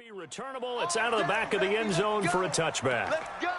Be returnable. It's out of the back of the end zone for a touchback. Let's go.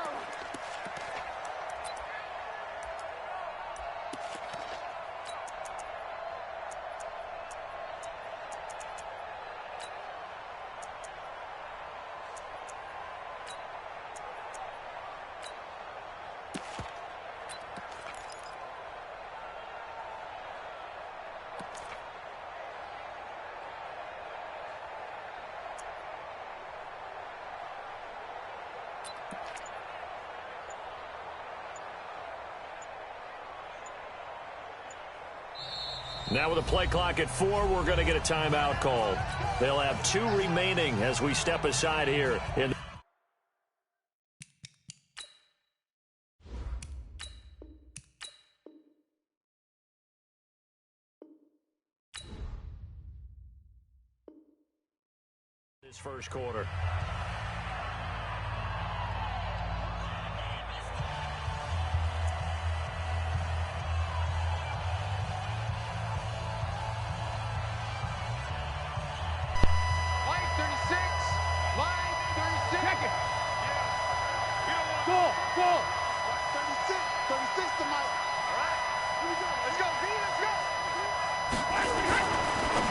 Now with a play clock at 4, we're going to get a timeout called. They'll have 2 remaining as we step aside here in this first quarter.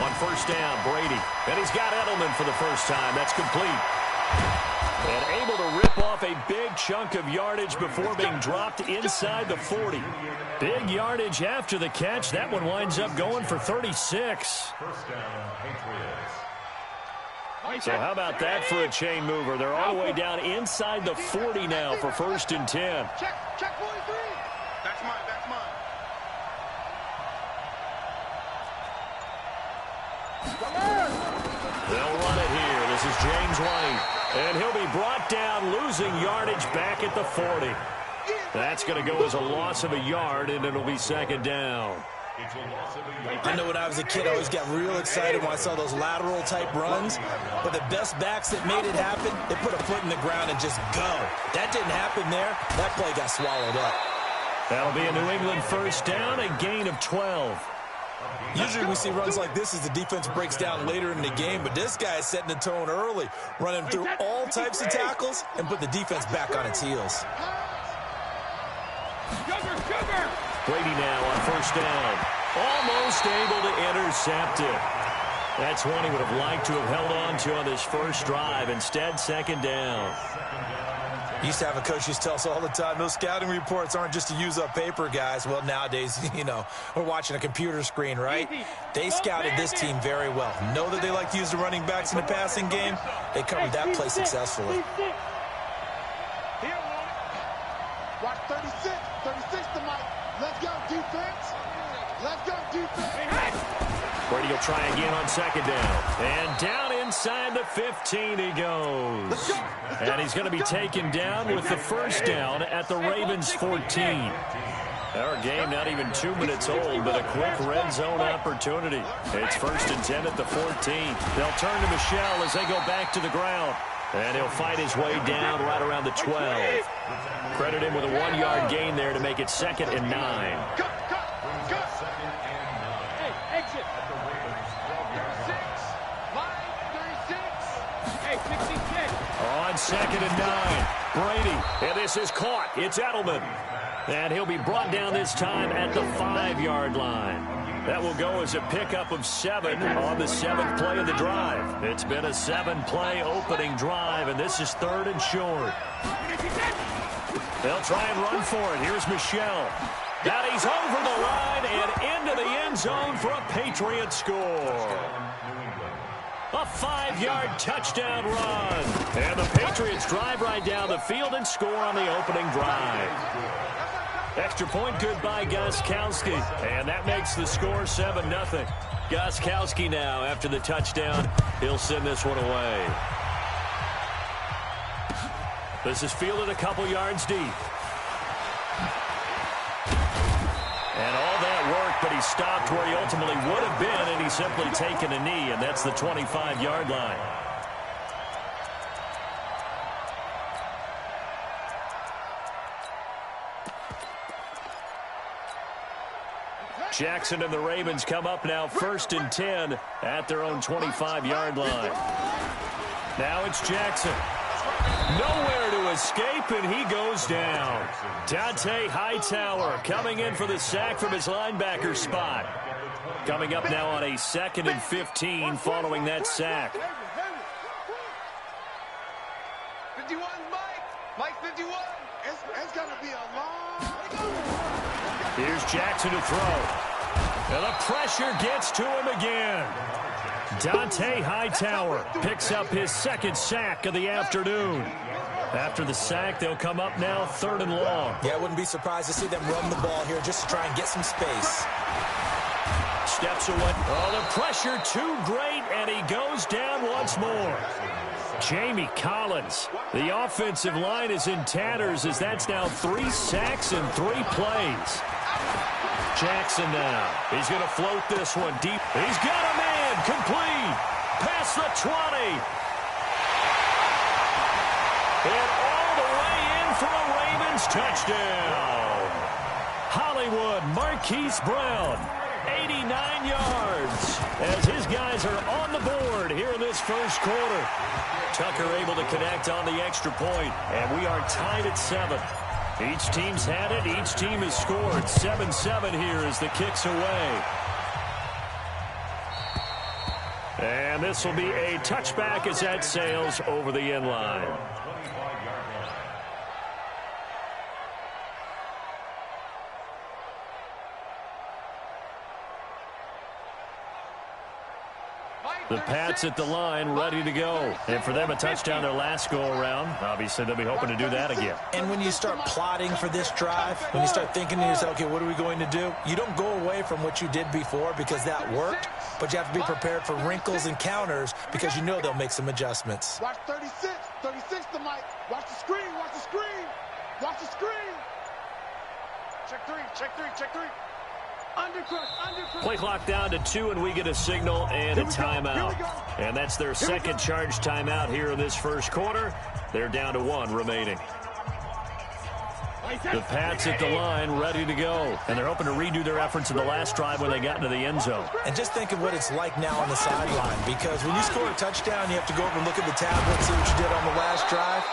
On first down, Brady. And he's got Edelman for the first time. That's complete. And able to rip off a big chunk of yardage before being dropped inside the 40. Big yardage after the catch. That one winds up going for 36. So how about that for a chain mover? They're all the way down inside the 40 now for 1st and 10. Check 43. That's mine. They'll run it here. This is James White. And he'll be brought down, losing yardage back at the 40. That's going to go as a loss of a yard, and it'll be 2nd down. I know when I was a kid, I always got real excited when I saw those lateral-type runs. But the best backs that made it happen, they put a foot in the ground and just go. That didn't happen there. That play got swallowed up. That'll be a New England first down, a gain of 12. Usually we see runs like this as the defense breaks down later in the game, but this guy is setting the tone early, running through all types of tackles and put the defense back on its heels. Brady now on first down. Almost able to intercept it. That's one he would have liked to have held on to on this first drive. Instead, 2nd down. Used to have a coach used to tell us all the time, those scouting reports aren't just to use up paper, guys. Well, nowadays, we're watching a computer screen, right? They scouted this team very well. Know that they like to use the running backs in the passing game. They covered that play successfully. Watch 36. 36 to Mike. Let's go, defense. Let's go, defense. Brady will try again on 2nd down. And down inside the 15 he goes. And he's going to be taken down with the first down at the Ravens 14. Our game not even 2 minutes old, but a quick red zone opportunity. It's 1st and 10 at the 14. They'll turn to Michel as they go back to the ground. And he'll fight his way down right around the 12. Credit him with a 1-yard gain there to make it 2nd and 9. On 2nd and 9, Brady, and this is caught. It's Edelman. And he'll be brought down this time at the 5-yard line. That will go as a pickup of 7 on the 7th play of the drive. It's been a 7-play opening drive, and this is 3rd and short. They'll try and run for it. Here's Michel. Now he's over the line and into the end zone for a Patriot score. A 5-yard touchdown run. And the Patriots drive right down the field and score on the opening drive. Extra point good by Gostkowski. And that makes the score 7-0. Gostkowski now, after the touchdown, he'll send this one away. This is fielded a couple yards deep. And all that work, but he stopped where he ultimately would have been, and he's simply taken a knee, and that's the 25-yard line. Jackson and the Ravens come up now 1st and 10 at their own 25-yard line. Now it's Jackson. Nowhere to escape, and he goes down. Dante Hightower coming in for the sack from his linebacker spot. Coming up now on a 2nd and 15 following that sack. 51, Mike 51. It's going to be a long... Here's Jackson to throw. And the pressure gets to him again. Dante Hightower picks up his 2nd sack of the afternoon. After the sack, they'll come up now 3rd and long. Yeah, I wouldn't be surprised to see them run the ball here just to try and get some space. Steps away. Oh, the pressure too great, and he goes down once more. Jamie Collins. The offensive line is in tatters as that's now 3 sacks in 3 plays. Jackson now. He's going to float this one deep. He's got a man. Complete. Past the 20. And all the way in for a Ravens touchdown. Hollywood Marquise Brown. 89 yards as his guys are on the board here in this first quarter. Tucker able to connect on the extra point, and we are tied at 7. Each team's had it. Each team has scored. 7-7 here as the kick's away. And this will be a touchback as that sails over the end line. The Pats at the line, ready to go. And for them, a touchdown their last go-around. Obviously, they'll be hoping to do that again. And when you start plotting for this drive, when you start thinking to yourself, okay, what are we going to do? You don't go away from what you did before because that worked, but you have to be prepared for wrinkles and counters because you know they'll make some adjustments. Watch 36. 36 to Mike. Watch the screen. Watch the screen. Watch the screen. Check 3. Check 3. Check 3. Play clock down to 2, and we get a signal and a timeout. And that's their second charge timeout here in this first quarter. They're down to 1 remaining. The Pats at the line, ready to go. And they're hoping to redo their efforts in the last drive when they got into the end zone. And just think of what it's like now on the sideline, because when you score a touchdown, you have to go over and look at the tablet, see what you did on the last drive.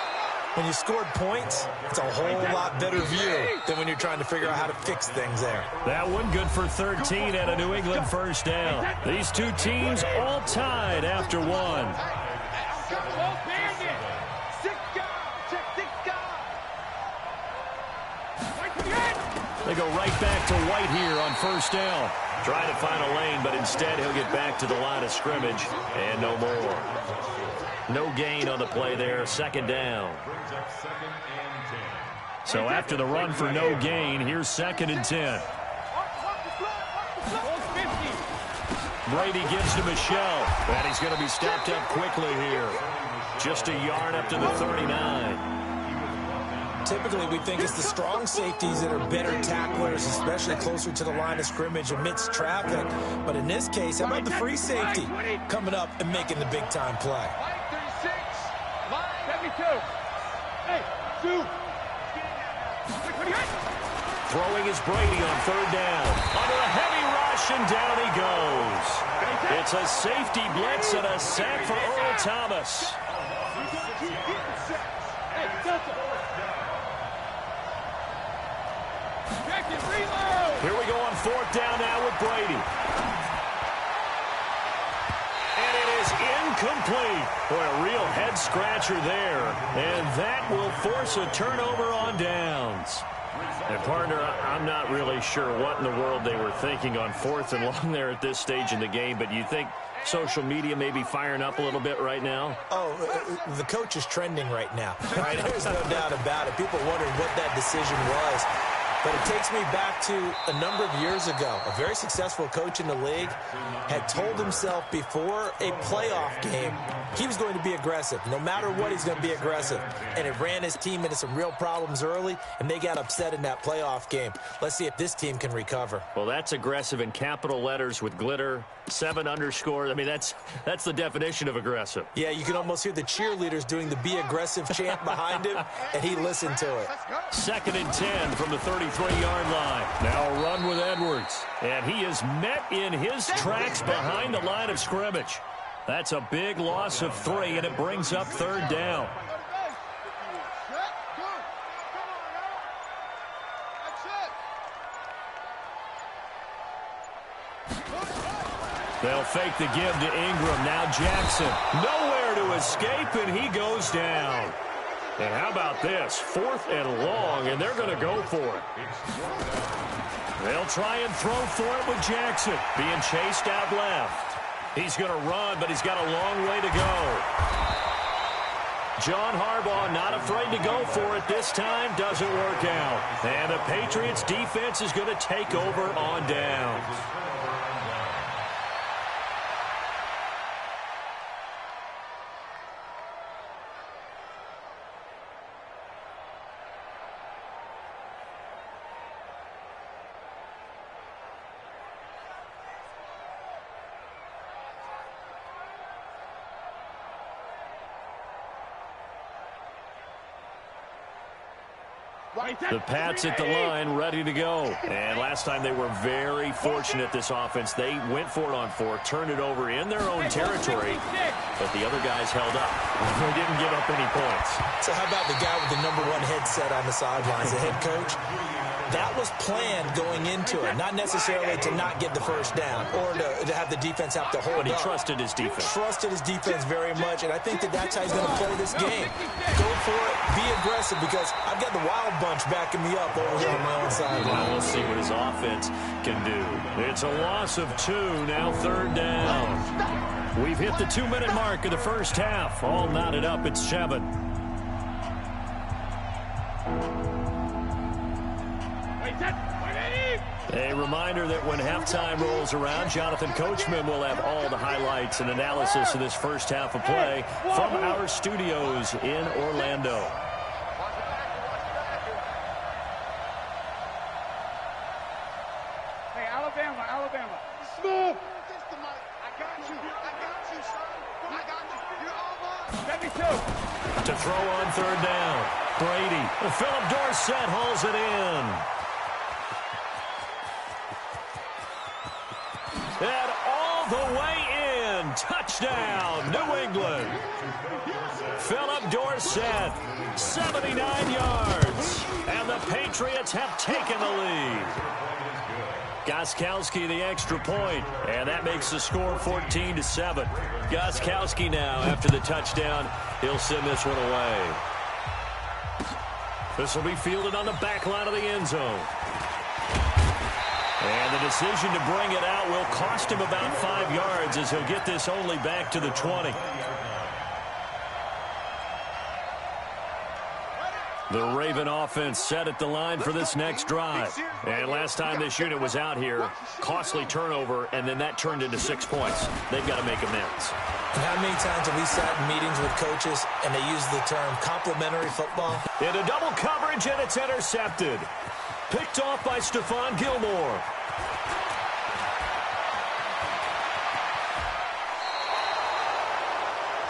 When you scored points, it's a whole lot better view than when you're trying to figure out how to fix things there. That one good for 13 and a New England first down. These two teams all tied after 1. They go right back to White here on first down. Trying to find a lane, but instead he'll get back to the line of scrimmage and no more. No gain on the play there, 2nd down. So after the run for no gain, here's 2nd and 10. Brady gives to Michelle, and he's going to be stopped up quickly here. Just a yard up to the 39. Typically, we think it's the strong safeties that are better tacklers, especially closer to the line of scrimmage amidst traffic. But in this case, how about the free safety coming up and making the big-time play? Throwing is Brady on 3rd down. Under a heavy rush, and down he goes. It's a safety blitz and a sack for Earl Thomas. Here we go on 4th down now with Brady. And it is incomplete. Boy, a real head-scratcher there. And that will force a turnover on downs. And, partner, I'm not really sure what in the world they were thinking on 4th and long there at this stage in the game, but you think social media may be firing up a little bit right now? Oh, the coach is trending right now. Right? There's no doubt about it. People wondering what that decision was. But it takes me back to a number of years ago. A very successful coach in the league had told himself before a playoff game he was going to be aggressive. No matter what, he's going to be aggressive. And it ran his team into some real problems early, and they got upset in that playoff game. Let's see if this team can recover. Well, that's aggressive in capital letters with glitter, 7 underscores. I mean, that's the definition of aggressive. Yeah, you can almost hear the cheerleaders doing the be aggressive chant behind him, and he listened to it. 2nd and 10 from the 33-yard line. Now a run with Edwards. And he is met in his tracks behind the line of scrimmage. That's a big loss of 3, and it brings up 3rd down. They'll fake the give to Ingram. Now Jackson. Nowhere to escape, and he goes down. And how about this? 4th and long, and they're going to go for it. They'll try and throw for it with Jackson. Being chased out left. He's going to run, but he's got a long way to go. John Harbaugh not afraid to go for it this time. Doesn't work out. And the Patriots defense is going to take over on downs. The Pats at the line, ready to go. And last time they were very fortunate, this offense. They went for it on 4, turned it over in their own territory, but the other guys held up. They didn't give up any points. So how about the guy with the #1 headset on the sidelines, the head coach? That was planned going into it, not necessarily to not get the first down or to have the defense have to hold up. But he trusted his defense. Trusted his defense very much, and I think that's how he's going to play this game. Go for it, be aggressive, because I've got the wild bunch backing me up over here on my own side. Well, we'll see what his offense can do. It's a loss of 2, now 3rd down. We've hit the 2-minute mark of the first half. All knotted up at 7. A reminder that when halftime rolls around, Jonathan Coachman will have all the highlights and analysis of this first half of play from our studios in Orlando. Hey, Alabama. Smooth. I got you, son. I got you. You're all mine. Let me too. To throw on 3rd down. Brady. Philip Dorsett hauls it in. And all the way in. Touchdown, New England. Philip Dorsett, 79 yards. And the Patriots have taken the lead. Gostkowski the extra point, and that makes the score 14-7. Gostkowski now, after the touchdown, he'll send this one away. This will be fielded on the back line of the end zone. And the decision to bring it out will cost him about 5 yards, as he'll get this only back to the 20. The Raven offense set at the line for this next drive. And last time this unit was out here, costly turnover, and then that turned into 6 points. They've got to make amends. And how many times have we sat in meetings with coaches and they use the term complementary football? Into double coverage, and it's intercepted. Picked off by Stephon Gilmore.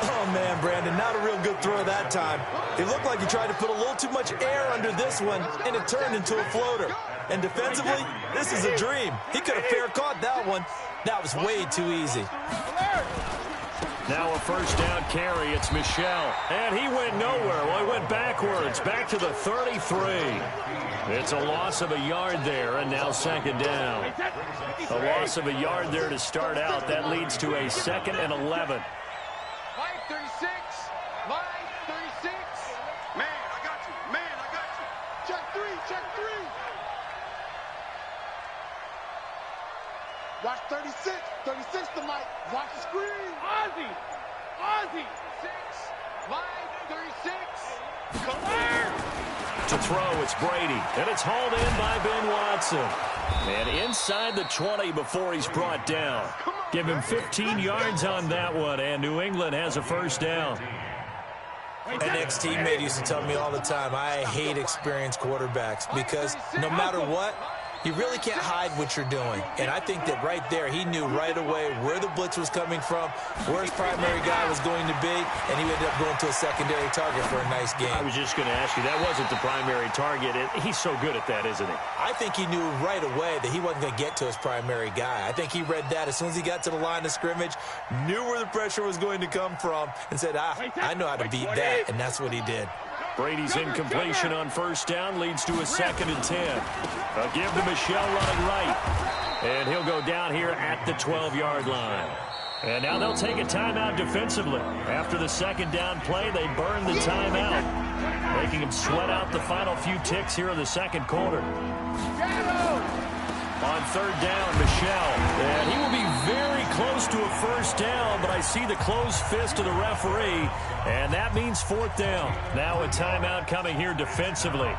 Oh, man, Brandon, not a real good throw that time. It looked like he tried to put a little too much air under this one, and it turned into a floater. And defensively, this is a dream. He could have fair caught that one. That was way too easy. Now a first down carry. It's Michel. And he went nowhere. Well, he went backwards, back to the 33. It's a loss of a yard there, and now 2nd down. A loss of a yard there to start out. That leads to a 2nd and 11. Line 36. Line 36. Man, I got you. Check 3. Watch 36. 36 to Mike. Watch the screen. Ozzy. 6. Line 36. Clear. To throw, it's Brady. And it's hauled in by Ben Watson. And inside the 20 before he's brought down. Give him 15 yards on that one, and New England has a first down. An ex-teammate used to tell me all the time, I hate experienced quarterbacks because no matter what, You really can't hide what you're doing. And I think that right there, he knew right away where the blitz was coming from, where his primary guy was going to be, and he ended up going to a secondary target for a nice game. I was just going to ask you, that wasn't the primary target. He's so good at that, isn't he? I think he knew right away that he wasn't going to get to his primary guy. I think he read that as soon as he got to the line of scrimmage, knew where the pressure was going to come from, and said, I know how to beat that, and that's what he did. Brady's incompletion on first down leads to a 2nd and 10. A give to Michelle running right. And he'll go down here at the 12-yard line. And now they'll take a timeout defensively. After the second down play, they burn the timeout, making him sweat out the final few ticks here in the second quarter. On third down, Michelle. And he will be very close to a first down, but I see the closed fist of the referee, and that means 4th down. Now a timeout coming here defensively,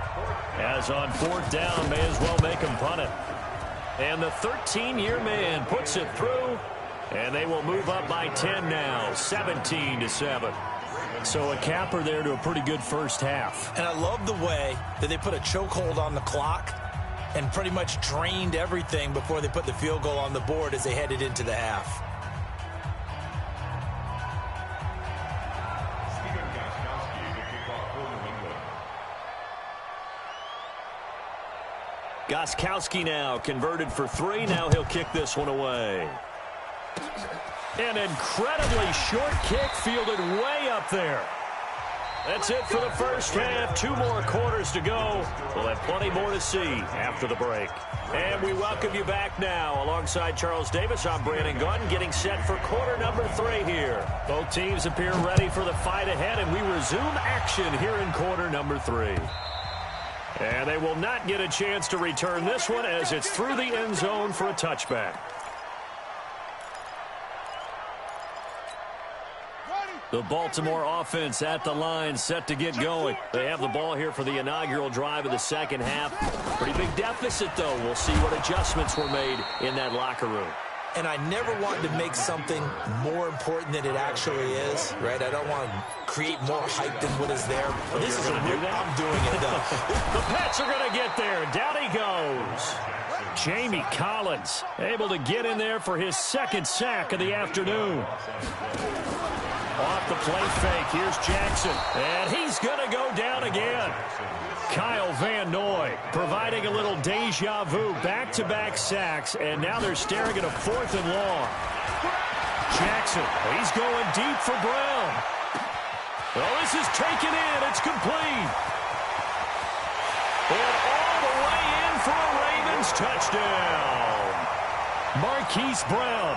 as on 4th down, may as well make him punt it. And the 13-year man puts it through, and they will move up by 10 now, 17-7. So a capper there to a pretty good first half. And I love the way that they put a chokehold on the clock and pretty much drained everything before they put the field goal on the board as they headed into the half. Gostkowski now converted for 3. Now he'll kick this one away. An incredibly short kick fielded way up there. That's it for the first half. 2 more quarters to go. We'll have plenty more to see after the break. And we welcome you back now. Alongside Charles Davis, I'm Brandon Gunn, getting set for quarter number 3 here. Both teams appear ready for the fight ahead, and we resume action here in quarter number 3. And they will not get a chance to return this one as it's through the end zone for a touchback. The Baltimore offense at the line, set to get going. They have the ball here for the inaugural drive of the second half. Pretty big deficit, though. We'll see what adjustments were made in that locker room. And I never want to make something more important than it actually is, right? I don't want to create more hype than what is there. Well, this is going to do that? I'm doing it, though. The Pats are going to get there. Down he goes. Jamie Collins able to get in there for his 2nd sack of the afternoon. Off the play fake, here's Jackson, and he's going to go down again. Kyle Van Noy providing a little deja vu, back-to-back sacks, and now they're staring at a 4th and long. Jackson, he's going deep for Brown. Well, this is taken in, it's complete. And all the way in for a Ravens touchdown. Marquise Brown,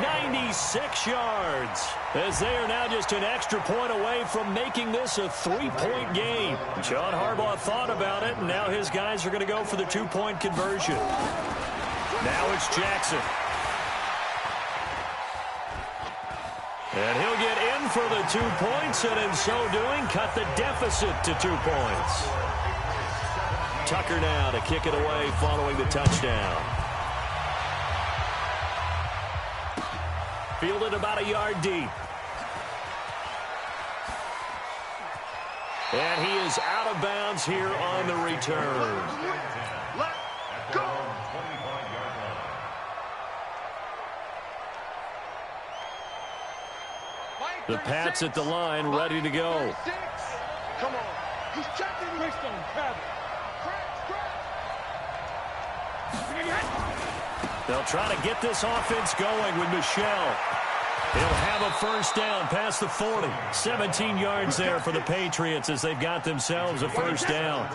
96 yards, as they are now just an extra point away from making this a 3-point game. John Harbaugh thought about it, and now his guys are going to go for the 2-point conversion. Now it's Jackson. And he'll get in for the 2 points, and in so doing, cut the deficit to 2 points. Tucker now to kick it away following the touchdown. Fielded about a yard deep. And he is out of bounds here on the return. Let go. The Pats at the line, ready to go. Come on. He's checking Winston. They'll try to get this offense going with Michelle. He'll have a first down past the 40. 17 yards there for the Patriots as they've got themselves a first down.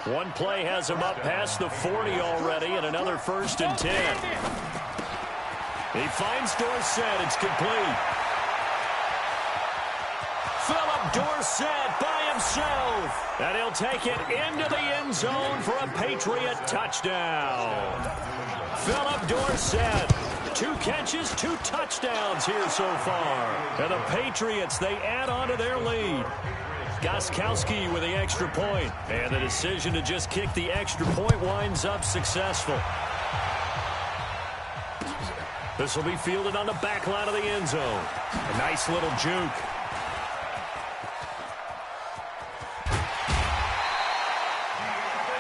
One play has them up past the 40 already, and another 1st and 10. He finds Dorsett. It's complete. Philip Dorsett by himself. And he'll take it into the end zone for a Patriot touchdown. Philip Dorsett, 2 catches, 2 touchdowns here so far. And the Patriots, they add on to their lead. Gostkowski with the extra point. And the decision to just kick the extra point winds up successful. This will be fielded on the back line of the end zone. A nice little juke.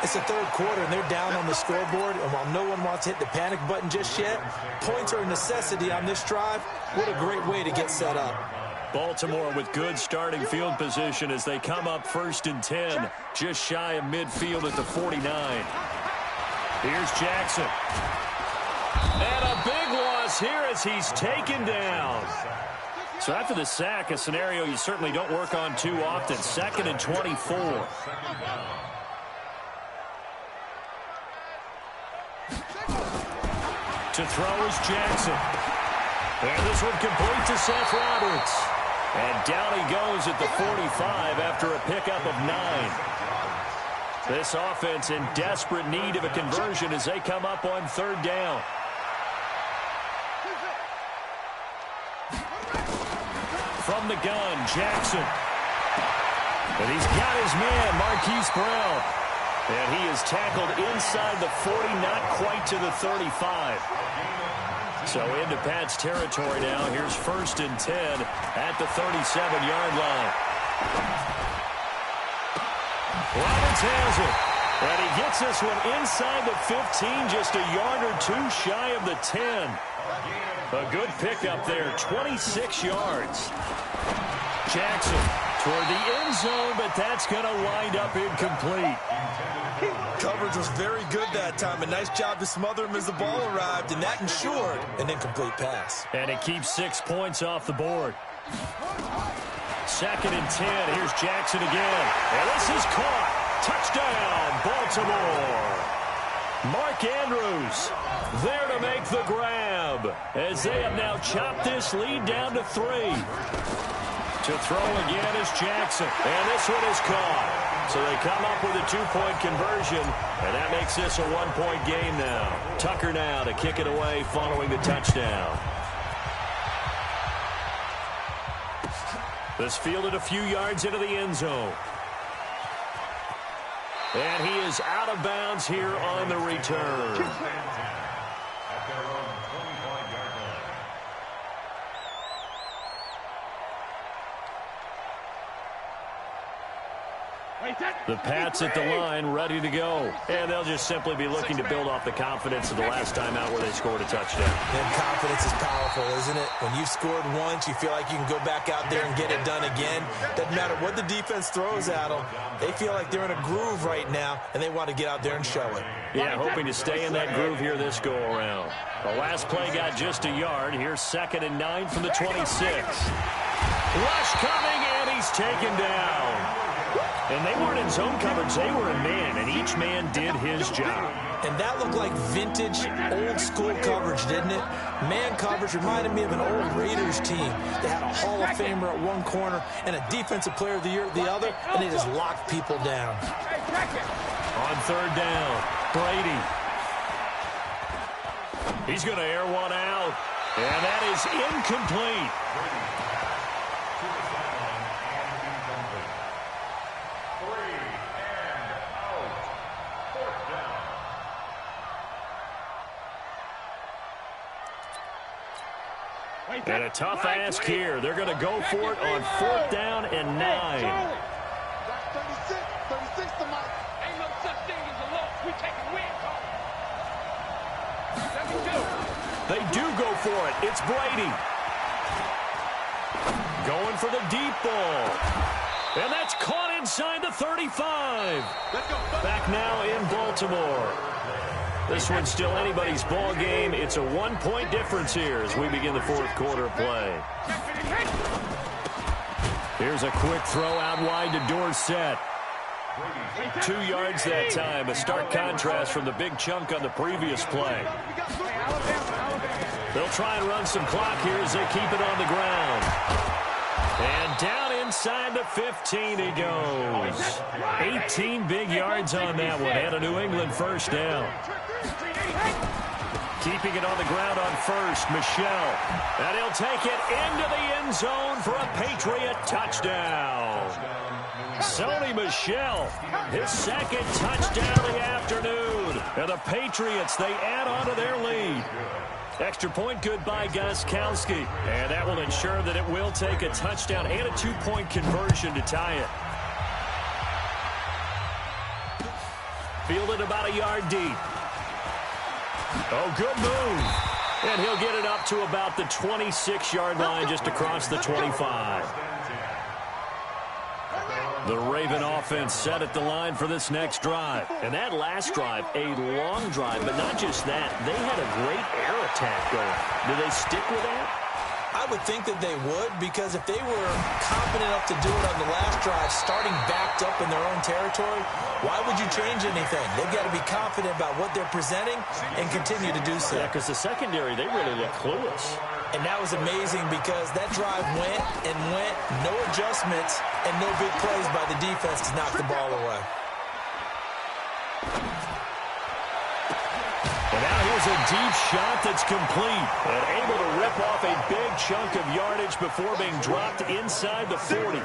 It's the third quarter, and they're down on the scoreboard, and while no one wants to hit the panic button just yet, points are a necessity on this drive. What a great way to get set up. Baltimore with good starting field position as they come up 1st and 10, just shy of midfield at the 49. Here's Jackson. And a big loss here as he's taken down. So after the sack, a scenario you certainly don't work on too often. 2nd and 24. To throw is Jackson. And this one complete to Seth Roberts. And down he goes at the 45 after a pickup of 9. This offense in desperate need of a conversion as they come up on 3rd down. From the gun, Jackson. And he's got his man, Marquise Brown. And he is tackled inside the 40, not quite to the 35. So into Pat's territory now. Here's 1st and 10 at the 37-yard line. Roberts has it. And he gets this one inside the 15, just a yard or 2 shy of the 10. A good pickup there, 26 yards. Jackson toward the end zone, but that's going to wind up incomplete. Coverage was very good that time. A nice job to smother him as the ball arrived, and that ensured an incomplete pass. And it keeps 6 points off the board. 2nd and 10. Here's Jackson again. And this is caught. Touchdown, Baltimore. Mark Andrews there to make the grab as they have now chopped this lead down to 3. To throw again is Jackson. And this one is caught. So they come up with a 2-point conversion, and that makes this a 1-point game now. Tucker now to kick it away following the touchdown. This fielded a few yards into the end zone. And he is out of bounds here on the return. The Pats at the line, ready to go. And they'll just simply be looking to build off the confidence of the last time out where they scored a touchdown. And confidence is powerful, isn't it? When you've scored once, you feel like you can go back out there and get it done again. Doesn't matter what the defense throws at them. They feel like they're in a groove right now, and they want to get out there and show it. Yeah, hoping to stay in that groove here this go-around. The last play got just a yard. Here's 2nd and 9 from the 26. Rush coming, and he's taken down. And they weren't in zone coverage. They were in man, and each man did his job. And that looked like vintage, old-school coverage, didn't it? Man coverage reminded me of an old Raiders team. They had a Hall of Famer at one corner and a Defensive Player of the Year at the other, and they just locked people down. On 3rd down, Brady. He's going to air one out, and that is incomplete. And a tough ask here. They're going to go for it on 4th down and 9. 36 to Mike. Ain't no such thing as a loss. We taking wins home. They do go for it. It's Brady. Going for the deep ball. And that's caught inside the 35. Back now in Baltimore. This one's still anybody's ball game. It's a 1-point difference here as we begin the 4th quarter of play. Here's a quick throw out wide to Dorsett. 2 yards that time. A stark contrast from the big chunk on the previous play. They'll try and run some clock here as they keep it on the ground. And down inside the 15 he goes. 18 big yards on that one and a New England 1st down. Keeping it on the ground on 1st, Michel. And he'll take it into the end zone for a Patriot touchdown. Sony Michel, his 2nd touchdown of the afternoon. And the Patriots, they add on to their lead. Extra point good by Gostkowski. And that will ensure that it will take a touchdown and a 2-point conversion to tie it. Fielded about a yard deep. Oh, good move. And he'll get it up to about the 26-yard line, just across the 25. The Raven offense set at the line for this next drive. And that last drive, a long drive, but not just that. They had a great air attack going. Do they stick with that? I would think that they would, because if they were confident enough to do it on the last drive, starting backed up in their own territory, why would you change anything? They've got to be confident about what they're presenting and continue to do so. Yeah, because the secondary, they really look clueless. And that was amazing because that drive went and went, no adjustments, and no big plays by the defense to knock the ball away. And now here's a deep shot that's complete and able to rip off a big chunk of yardage before being dropped inside the 40.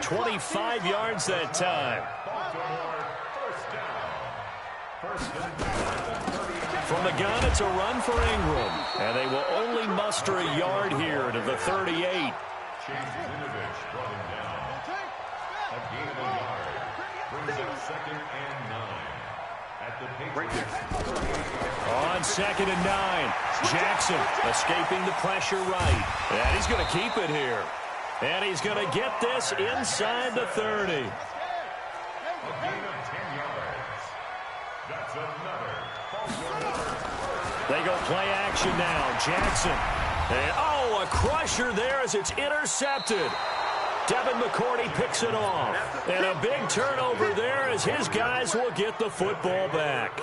25 yards that time. From the gun, it's a run for Ingram. And they will only muster a yard here to the 38. On 2nd and 9, Jackson escaping the pressure right. And he's going to keep it here. And he's going to get this inside the 30. They go play action now. Jackson. And, oh, a crusher there as it's intercepted. Devin McCourty picks it off. And a big turnover there as his guys will get the football back.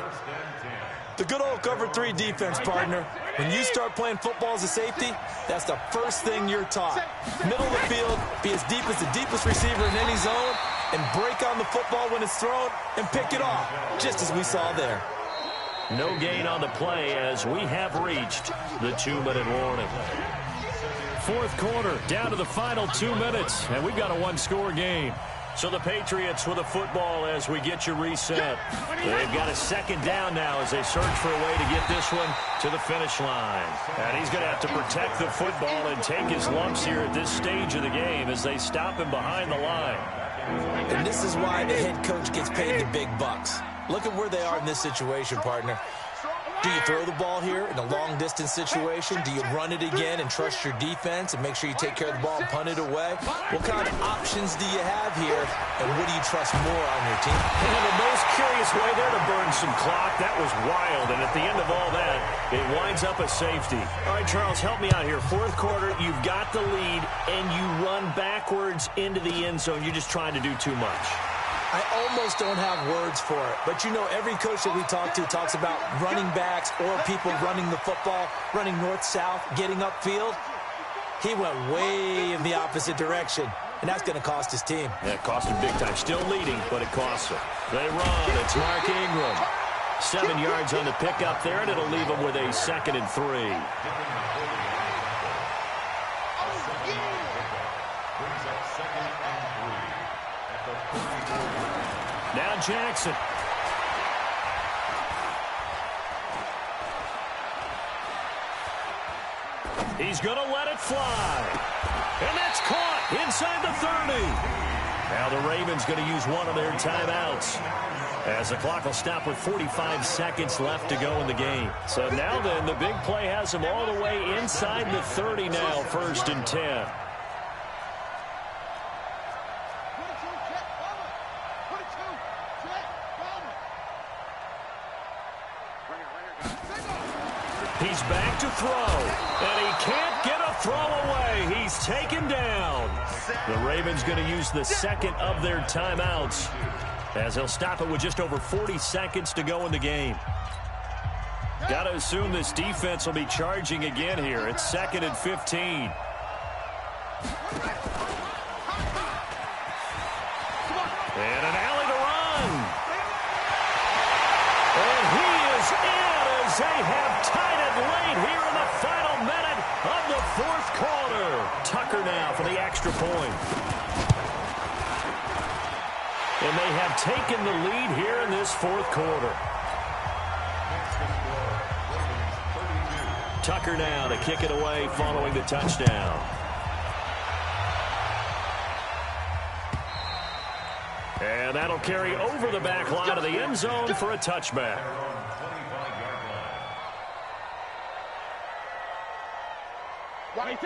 The good old cover 3 defense, partner. When you start playing football as a safety, that's the first thing you're taught. Middle of the field, be as deep as the deepest receiver in any zone, and break on the football when it's thrown and pick it off, just as we saw there. No gain on the play as we have reached the 2-minute warning. Fourth quarter, down to the final 2 minutes, and we've got a one-score game. So the Patriots with a football as we get you reset. They've got a second down now as they search for a way to get this one to the finish line. And he's going to have to protect the football and take his lumps here at this stage of the game as they stop him behind the line. And this is why the head coach gets paid the big bucks. Look at where they are in this situation, partner. Do you throw the ball here in a long-distance situation? Do you run it again and trust your defense and make sure you take care of the ball and punt it away? What kind of options do you have here, and what do you trust more on your team? And the most curious way there to burn some clock. That was wild, and at the end of all that, it winds up a safety. All right, Charles, help me out here. Fourth quarter, you've got the lead, and you run backwards into the end zone. You're just trying to do too much. I almost don't have words for it. But, you know, every coach that we talk to talks about running backs or people running the football, running north-south, getting upfield. He went way in the opposite direction, and that's going to cost his team. Yeah, it cost him big time. Still leading, but it costs him. They run. It's Mark Ingram. 7 yards on the pickup there, and it'll leave him with a 2nd and 3. Now Jackson. He's going to let it fly. And that's caught inside the 30. Now the Ravens going to use one of their timeouts as the clock will stop with 45 seconds left to go in the game. So now then, the big play has them all the way inside the 30 now, 1st and 10. He's back to throw, and he can't get a throw away. He's taken down. The Ravens going to use the 2nd of their timeouts as they'll stop it with just over 40 seconds to go in the game. Got to assume this defense will be charging again here. It's 2nd and 15. And an alley to run. And he is in as they have tied it late here in the final minute of the 4th quarter. Tucker now for the extra point. And they have taken the lead here in this 4th quarter. Tucker now to kick it away following the touchdown. And that'll carry over the back line of the end zone for a touchback.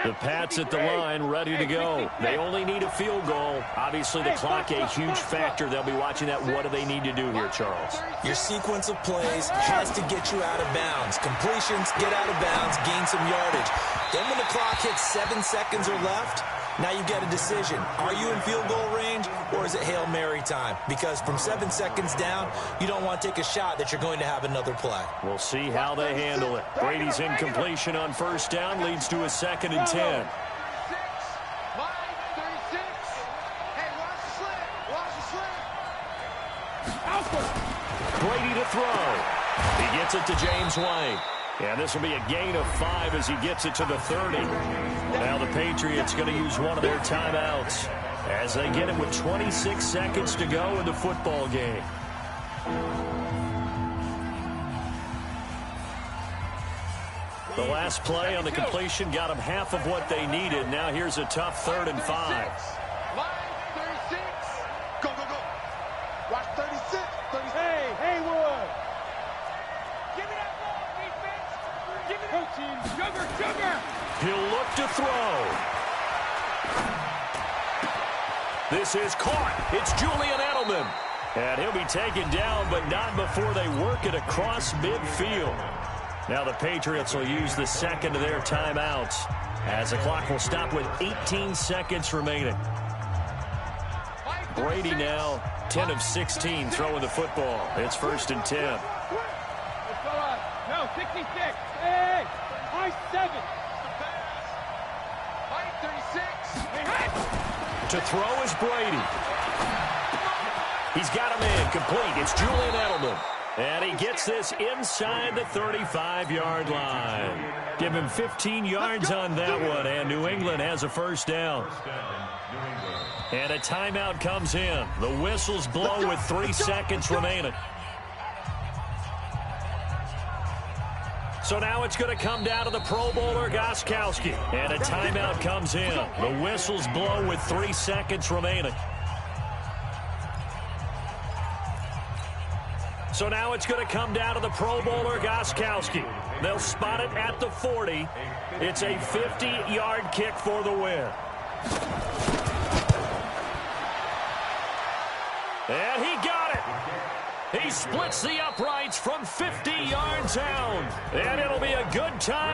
The Pats at the line, ready to go. They only need a field goal. Obviously, the clock a huge factor. They'll be watching that. What do they need to do here, Charles? Your sequence of plays has to get you out of bounds. Completions, get out of bounds, gain some yardage. Then when the clock hits 7 seconds or left, now you get a decision. Are you in field goal range, or is it Hail Mary time? Because from 7 seconds down, you don't want to take a shot that you're going to have another play. We'll see how they handle it. Brady's incompletion on first down leads to a 2nd and 10. Brady to throw. He gets it to James White. And this will be a gain of 5 as he gets it to the 30. Now the Patriots going to use one of their timeouts as they get it with 26 seconds to go in the football game. The last play on the completion got them half of what they needed. Now here's a tough 3rd and 5. Line 36. Go, go, go. Watch 36. 36. Hey, Haywood. Give me that ball, defense. Give me that. Team. Sugar. He'll look to throw. This is caught. It's Julian Edelman. And he'll be taken down, but not before they work it across midfield. Now the Patriots will use the second of their timeouts as the clock will stop with 18 seconds remaining. Brady now 10 of 16 throwing the football. It's 1st and 10. No, 66. Hey, high 7. High 36. To throw is Brady. He's got him in, complete. It's Julian Edelman. And he gets this inside the 35-yard line. Give him 15 yards on that one, and New England has a 1st down. And a timeout comes in. The whistles blow with 3 seconds remaining. So now it's going to come down to the Pro Bowler, Gostkowski. And a timeout comes in. The whistles blow with 3 seconds remaining. So now it's going to come down to the Pro Bowler, Gostkowski. They'll spot it at the 40. It's a 50-yard kick for the win. And he got it. He splits the uprights from 50 yards out. And it'll be a good time